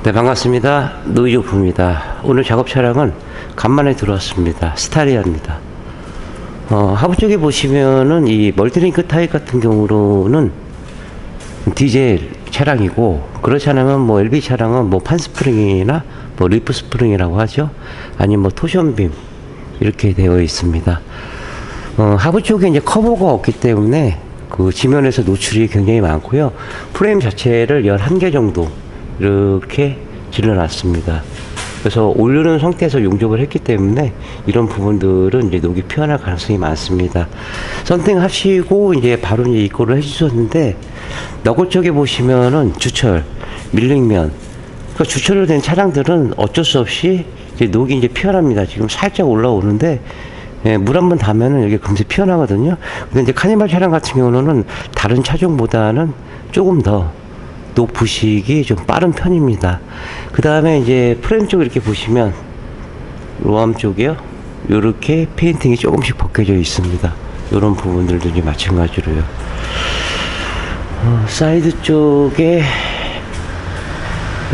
네, 반갑습니다. 노이조프입니다. 오늘 작업 차량은 간만에 들어왔습니다. 스타리아입니다. 하부 쪽에 보시면은 이 멀티링크 타입 같은 경우로는 디젤 차량이고, 그렇지 않으면 뭐 LB 차량은 뭐 판스프링이나 뭐 리프 스프링이라고 하죠. 아니면 뭐 토션빔 이렇게 되어 있습니다. 하부 쪽에 이제 커버가 없기 때문에 그 지면에서 노출이 굉장히 많고요. 프레임 자체를 11개 정도 이렇게 질러놨습니다. 그래서 올려놓은 상태에서 용접을 했기 때문에 이런 부분들은 이제 녹이 피어날 가능성이 많습니다. 선택하시고 이제 바로 이제 입고를 해주셨는데, 너굴 쪽에 보시면은 주철, 밀링면, 그러니까 주철로 된 차량들은 어쩔 수 없이 이제 녹이 이제 피어납니다. 지금 살짝 올라오는데, 예, 물 한 번 닿으면은 여기 금세 피어나거든요. 근데 이제 카니발 차량 같은 경우는 다른 차종보다는 조금 더 녹 부식이 좀 빠른 편입니다. 그 다음에 이제 프레임 쪽 이렇게 보시면 로암 쪽이요, 요렇게 페인팅이 조금씩 벗겨져 있습니다. 요런 부분들도 이제 마찬가지로요. 사이드 쪽에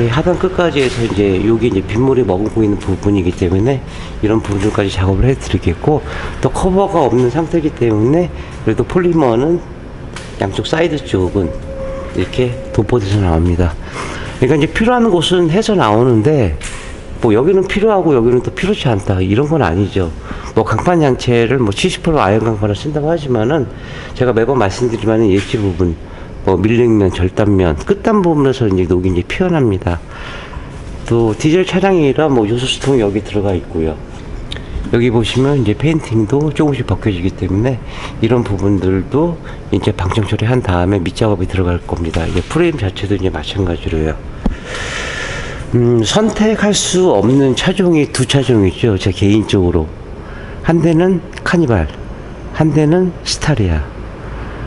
하단 끝까지 해서 이제 여기 이제 빗물이 머금고 있는 부분이기 때문에 이런 부분들까지 작업을 해 드리겠고, 또 커버가 없는 상태이기 때문에 그래도 폴리머는 양쪽 사이드 쪽은 이렇게 도포돼서 나옵니다. 그러니까 이제 필요한 곳은 해서 나오는데, 뭐 여기는 필요하고 여기는 또 필요치 않다 이런 건 아니죠. 뭐 강판 양체를 뭐 70% 아연 강판을 쓴다고 하지만은, 제가 매번 말씀드리면은 예지 부분, 뭐 밀링면, 절단면, 끝단 부분에서 이제 녹이 이제 피어납니다. 또 디젤 차량이라 뭐 요소수통이 여기 들어가 있고요. 여기 보시면 이제 페인팅도 조금씩 벗겨지기 때문에 이런 부분들도 이제 방청 처리한 다음에 밑작업이 들어갈 겁니다. 이제 프레임 자체도 이제 마찬가지로요. 선택할 수 없는 차종이 두 차종이죠. 제 개인적으로. 한 대는 카니발, 한 대는 스타리아.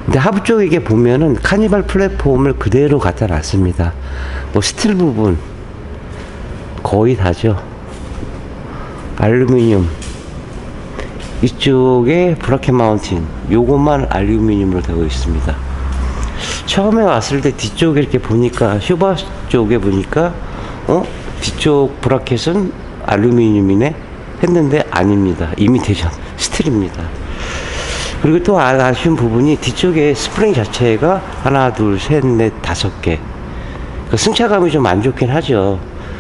근데 하부 쪽에 이게 보면은 카니발 플랫폼을 그대로 갖다 놨습니다. 뭐 스틸 부분 거의 다죠. 알루미늄, 이쪽에 브라켓 마운틴, 요것만 알루미늄으로 되어 있습니다. 처음에 왔을 때 뒤쪽에 이렇게 보니까, 쇼바 쪽에 보니까 뒤쪽 브라켓은 알루미늄이네 했는데 아닙니다. 이미테이션 스틸입니다. 그리고 또 아쉬운 부분이 뒤쪽에 스프링 자체가 하나, 둘, 셋, 넷, 5개. 그 승차감이 좀 안 좋긴 하죠.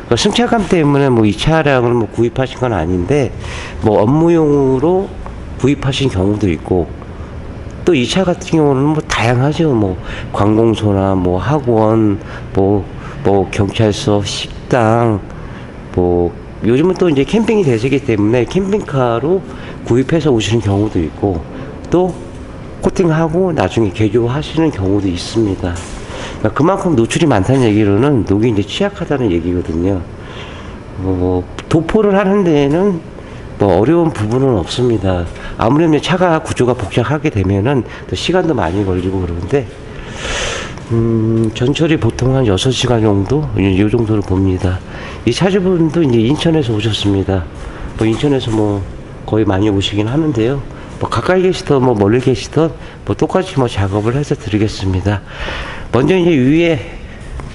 그 승차감 때문에 뭐 이 차량을 뭐 구입하신 건 아닌데, 뭐 업무용으로 구입하신 경우도 있고, 또 이 차 같은 경우는 뭐 다양하죠. 뭐 관공서나 뭐 학원, 뭐 경찰서, 식당, 뭐 요즘은 또 이제 캠핑이 대세기 때문에 캠핑카로 구입해서 오시는 경우도 있고, 또 코팅하고 나중에 개조하시는 경우도 있습니다. 그만큼 노출이 많다는 얘기로는 녹이 이제 취약하다는 얘기거든요. 도포를 하는 데에는 뭐 어려운 부분은 없습니다. 아무래도 차가 구조가 복잡하게 되면은 또 시간도 많이 걸리고 그러는데, 전철이 보통 한 6시간 정도? 이 정도로 봅니다. 이 차주분도 이제 인천에서 오셨습니다. 뭐 인천에서 뭐 거의 많이 오시긴 하는데요. 뭐 가까이 계시던 뭐 멀리 계시던 뭐 똑같이 뭐 작업을 해서 드리겠습니다. 먼저 이제 위에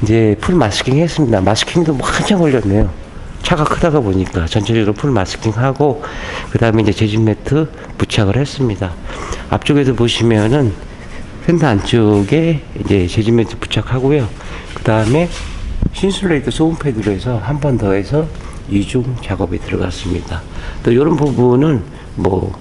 이제 풀 마스킹 했습니다. 마스킹도 뭐 한참 걸렸네요. 차가 크다가 보니까 전체적으로 풀 마스킹 하고, 그 다음에 이제 재질 매트 부착을 했습니다. 앞쪽에도 보시면은 펜더 안쪽에 이제 재질 매트 부착하고요. 그 다음에 신슐레이트 소음 패드로 해서 한 번 더 해서 이중 작업이 들어갔습니다. 또 이런 부분은 뭐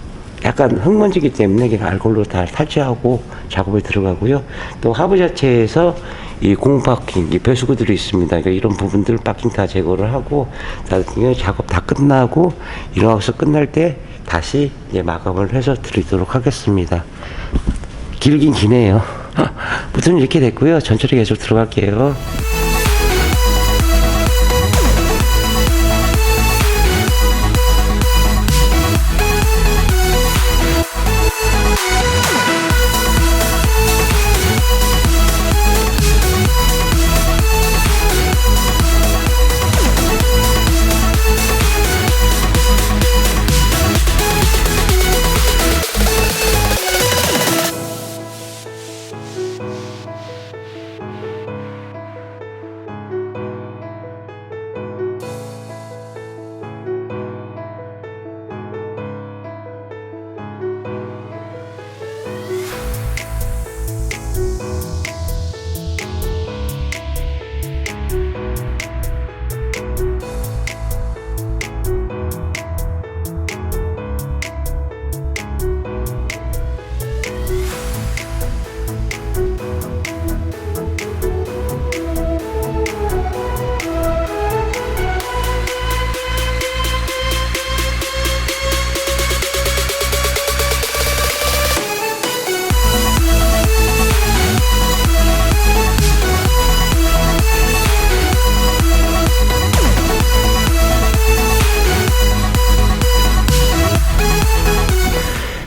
약간 흙먼지기 때문에 그냥 알콜로 다 탈취하고 작업에 들어가고요. 또 하부 자체에서 이 공파킹, 이 배수구들이 있습니다. 그러니까 이런 부분들 파킹 다 제거를 하고, 나중에 작업 다 끝나고 일어나서 끝날 때 다시 이제 마감을 해서 드리도록 하겠습니다. 길긴 기네요. 무튼 이렇게 됐고요. 전철이 계속 들어갈게요.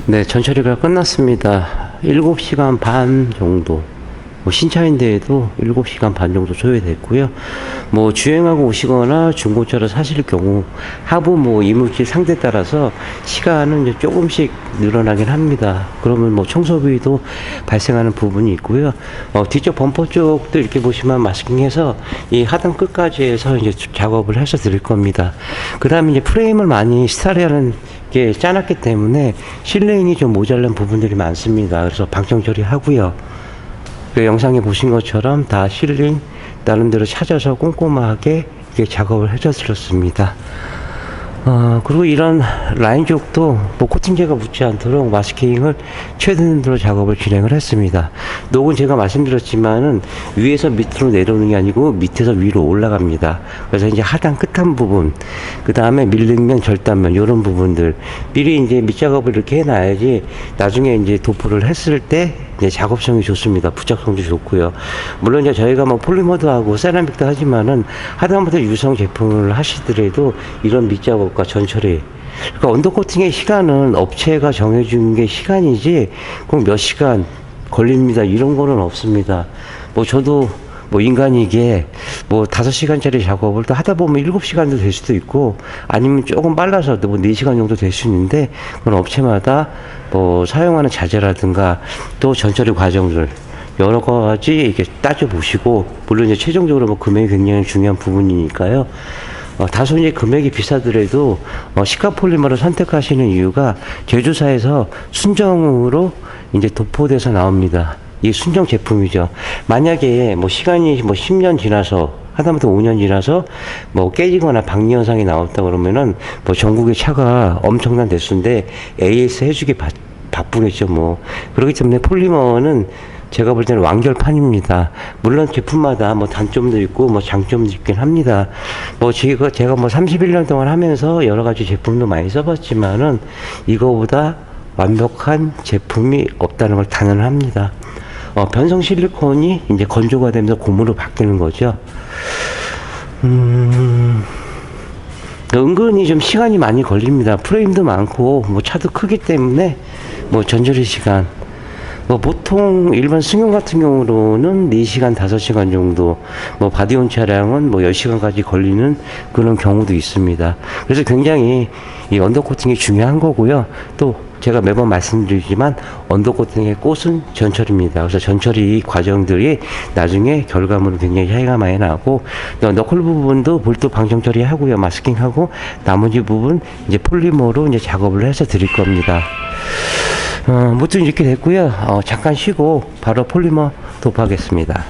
네, 전처리가 끝났습니다. 7시간 반 정도. 신차인데에도 7시간 반 정도 소요됐고요. 주행하고 오시거나 중고차를 사실 경우 하부 이물질 상태에 따라서 시간은 이제 조금씩 늘어나긴 합니다. 그러면 청소비도 발생하는 부분이 있고요. 뒤쪽 범퍼 쪽도 이렇게 보시면 마스킹해서 이 하단 끝까지 해서 이제 작업을 해서 드릴 겁니다. 그 다음에 이제 프레임을 많이 스타리아는 게 짜놨기 때문에 실레인이 좀 모자란 부분들이 많습니다. 그래서 방청 처리하고요. 그 영상에 보신 것처럼 다 실링 나름대로 찾아서 꼼꼼하게 이렇게 작업을 해줬습니다. 그리고 이런 라인 쪽도 코팅제가 묻지 않도록 마스킹을 최대한으로 작업을 진행을 했습니다. 녹은 제가 말씀드렸지만은 위에서 밑으로 내려오는 게 아니고 밑에서 위로 올라갑니다. 그래서 이제 하단 끝한 부분, 그 다음에 밀링면, 절단면 이런 부분들 미리 이제 밑작업을 이렇게 해놔야지 나중에 이제 도포를 했을 때 이제 작업성이 좋습니다. 부착성도 좋고요. 물론 이제 저희가 폴리머도 하고 세라믹도 하지만은 하다못해 유성 제품을 하시더라도 이런 밑작업과 전처리, 그러니까 언더코팅의 시간은 업체가 정해준 게 시간이지 꼭 몇 시간 걸립니다 이런 거는 없습니다. 저도 인간이게 5시간짜리 작업을 또 하다 보면 7시간도 될 수도 있고 아니면 조금 빨라서도 4시간 정도 될 수 있는데 그건 업체마다 사용하는 자재라든가 또 전처리 과정들 여러 가지 이렇게 따져보시고, 물론 이제 최종적으로 금액이 굉장히 중요한 부분이니까요. 다소 이제 금액이 비싸더라도 시카 폴리머를 선택하시는 이유가 제조사에서 순정으로 이제 도포돼서 나옵니다. 이 순정 제품이죠. 만약에 시간이 10년 지나서 하다못해 5년 지나서 깨지거나 박리 현상이 나왔다 그러면은 전국의 차가 엄청난 대수인데 AS 해주기 바쁘겠죠. 그렇기 때문에 폴리머는 제가 볼 때는 완결판입니다. 물론 제품마다 단점도 있고 장점도 있긴 합니다. 제가 31년 동안 하면서 여러 가지 제품도 많이 써봤지만은 이거보다 완벽한 제품이 없다는 걸 단언합니다. 변성 실리콘이 이제 건조가 되면서 고무로 바뀌는 거죠. 은근히 좀 시간이 많이 걸립니다. 프레임도 많고 차도 크기 때문에 전처리 시간 보통 일반 승용 같은 경우로는 4시간 5시간 정도, 바디온 차량은 10시간까지 걸리는 그런 경우도 있습니다. 그래서 굉장히 이 언더코팅이 중요한 거고요. 또 제가 매번 말씀드리지만 언더코팅의 꽃은 전처리입니다. 그래서 전처리 과정들이 나중에 결과물은 굉장히 차이가 많이 나고, 너클 부분도 볼트 방정 처리하고요, 마스킹하고 나머지 부분 이제 폴리머로 이제 작업을 해서 드릴 겁니다. 무튼 이렇게 됐고요. 잠깐 쉬고 바로 폴리머 도포하겠습니다.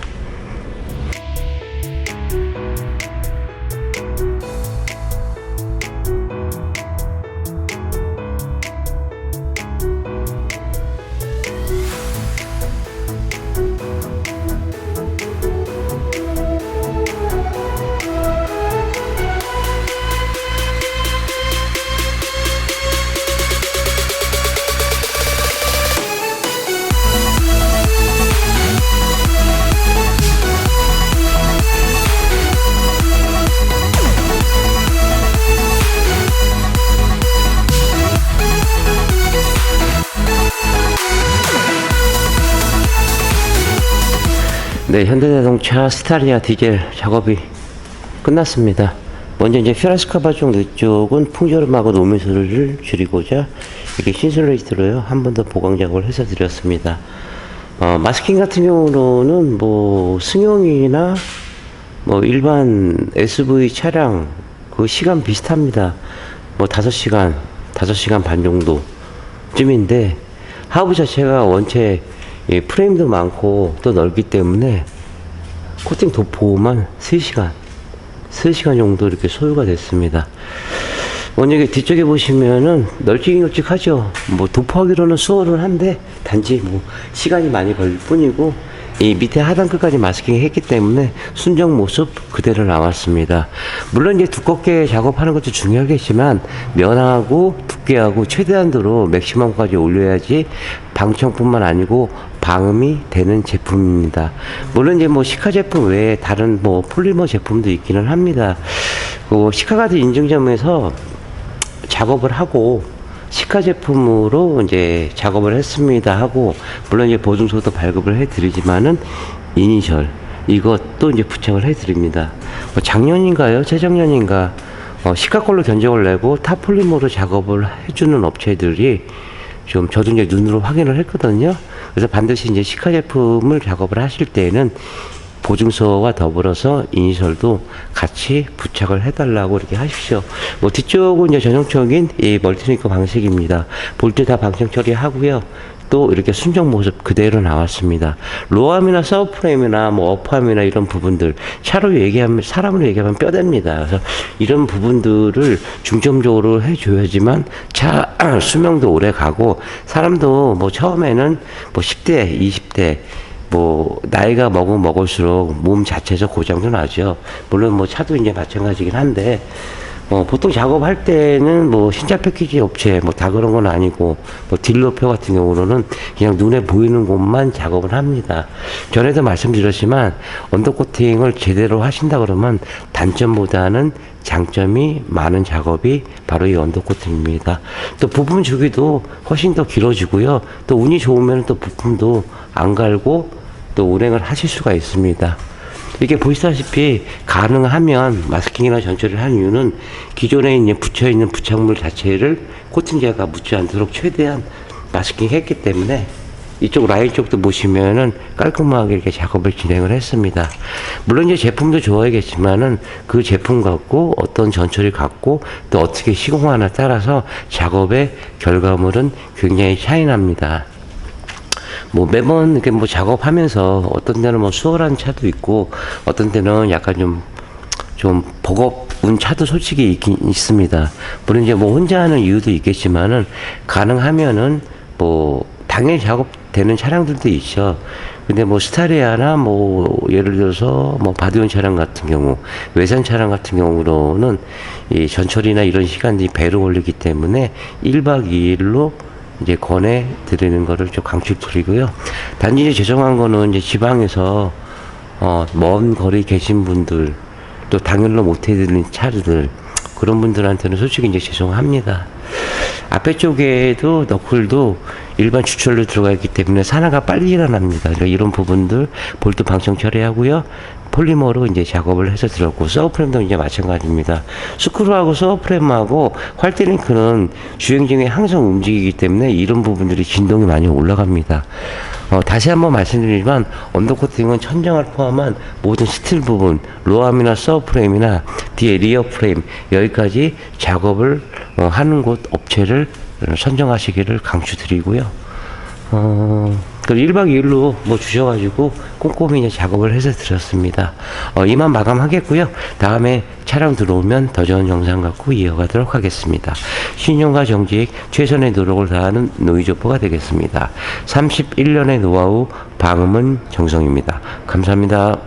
네, 현대자동차 스타리아 디젤 작업이 끝났습니다. 먼저 이제 퓨라스카바 쪽은 풍절음하고 노면소리를 줄이고자 이렇게 신슬레이트로요 한 번 더 보강 작업을 해서 드렸습니다. 마스킹 같은 경우는 승용이나 일반 SUV 차량 그 시간 비슷합니다. 5시간 반 정도 쯤인데, 하부 자체가 원체 프레임도 많고 또 넓기 때문에 코팅 도포만 3시간 정도 이렇게 소요가 됐습니다. 먼저 뒤쪽에 보시면은 널찍널찍하죠. 도포하기로는 수월은 한데 단지 시간이 많이 걸릴 뿐이고, 이 밑에 하단 끝까지 마스킹 했기 때문에 순정 모습 그대로 나왔습니다. 물론 이제 두껍게 작업하는 것도 중요하겠지만 면하고 두께하고 최대한도로 맥시멈까지 올려야지 방청뿐만 아니고 방음이 되는 제품입니다. 물론 이제 시카 제품 외에 다른 폴리머 제품도 있기는 합니다. 시카 같은 인증점에서 작업을 하고 시가 제품으로 이제 작업을 했습니다 하고, 물론 이제 보증서도 발급을 해드리지만은 이니셜 이것도 이제 부착을 해드립니다. 작년인가요? 재작년인가? 시가꼴로 견적을 내고 타폴리머로 작업을 해주는 업체들이 좀 저도 이제 눈으로 확인을 했거든요. 그래서 반드시 이제 시가 제품을 작업을 하실 때에는 보증서와 더불어서 이니셜도 같이 부착을 해달라고 이렇게 하십시오. 뒤쪽은 이제 전형적인 이 멀티링크 방식입니다. 볼트 다 방청 처리하고요. 또 이렇게 순정 모습 그대로 나왔습니다. 로암이나 서브프레임이나 업함이나 이런 부분들, 사람으로 얘기하면 뼈대입니다. 그래서 이런 부분들을 중점적으로 해줘야지만 차 수명도 오래 가고, 사람도 처음에는 10대, 20대, 나이가 먹을수록 몸 자체에서 고장도 나죠. 물론 차도 이제 마찬가지긴 한데, 보통 작업할 때는 신차 패키지 업체 다 그런 건 아니고, 딜러표 같은 경우로는 그냥 눈에 보이는 곳만 작업을 합니다. 전에도 말씀드렸지만 언더코팅을 제대로 하신다 그러면 단점보다는 장점이 많은 작업이 바로 이 언더코팅입니다. 또 부품 주기도 훨씬 더 길어지고요. 또 운이 좋으면 또 부품도 안 갈고 또 운행을 하실 수가 있습니다. 이렇게 보시다시피 가능하면 마스킹이나 전처리를 한 이유는 기존에 붙여있는 부착물 자체를 코팅제가 묻지 않도록 최대한 마스킹 했기 때문에, 이쪽 라인 쪽도 보시면은 깔끔하게 이렇게 작업을 진행을 했습니다. 물론 이제 제품도 좋아야겠지만은 그 제품 갖고 어떤 전처리 갖고 또 어떻게 시공하나 따라서 작업의 결과물은 굉장히 차이 납니다. 매번 이렇게 작업하면서 어떤 데는 수월한 차도 있고, 어떤 데는 약간 좀 버거운 차도 솔직히 있긴 있습니다. 물론 이제 혼자 하는 이유도 있겠지만은, 가능하면은 당연히 작업되는 차량들도 있죠. 근데 스타리아나 예를 들어서 바디온 차량 같은 경우, 외산 차량 같은 경우로는 이 전처리나 이런 시간들이 배로 걸리기 때문에 1박 2일로 이제 권해 드리는 거를 좀 강추드리고요. 단지 이제 죄송한 거는 이제 지방에서 먼 거리 계신 분들, 또 당일로 못 해드리는 차들, 그런 분들한테는 솔직히 이제 죄송합니다. 앞에 쪽에도 너클도 일반 주철로 들어가 있기 때문에 산화가 빨리 일어납니다. 그러니까 이런 부분들 볼트 방청 처리하고요. 폴리머로 이제 작업을 해서 들었고, 서브프레임도 이제 마찬가지입니다. 스크루하고 서브프레임하고 활대링크는 주행 중에 항상 움직이기 때문에 이런 부분들이 진동이 많이 올라갑니다. 다시 한번 말씀드리지만 언더코팅은 천장을 포함한 모든 스틸 부분, 로암이나 서브프레임이나 뒤에 리어 프레임, 여기까지 작업을 하는 곳 업체를 선정하시기를 강추드리고요. 그 1박 2일로 주셔가지고 꼼꼼히 이제 작업을 해서 드렸습니다. 이만 마감하겠고요. 다음에 차량 들어오면 더 좋은 영상 갖고 이어가도록 하겠습니다. 신용과 정직, 최선의 노력을 다하는 노이조포가 되겠습니다. 31년의 노하우, 방음은 정성입니다. 감사합니다.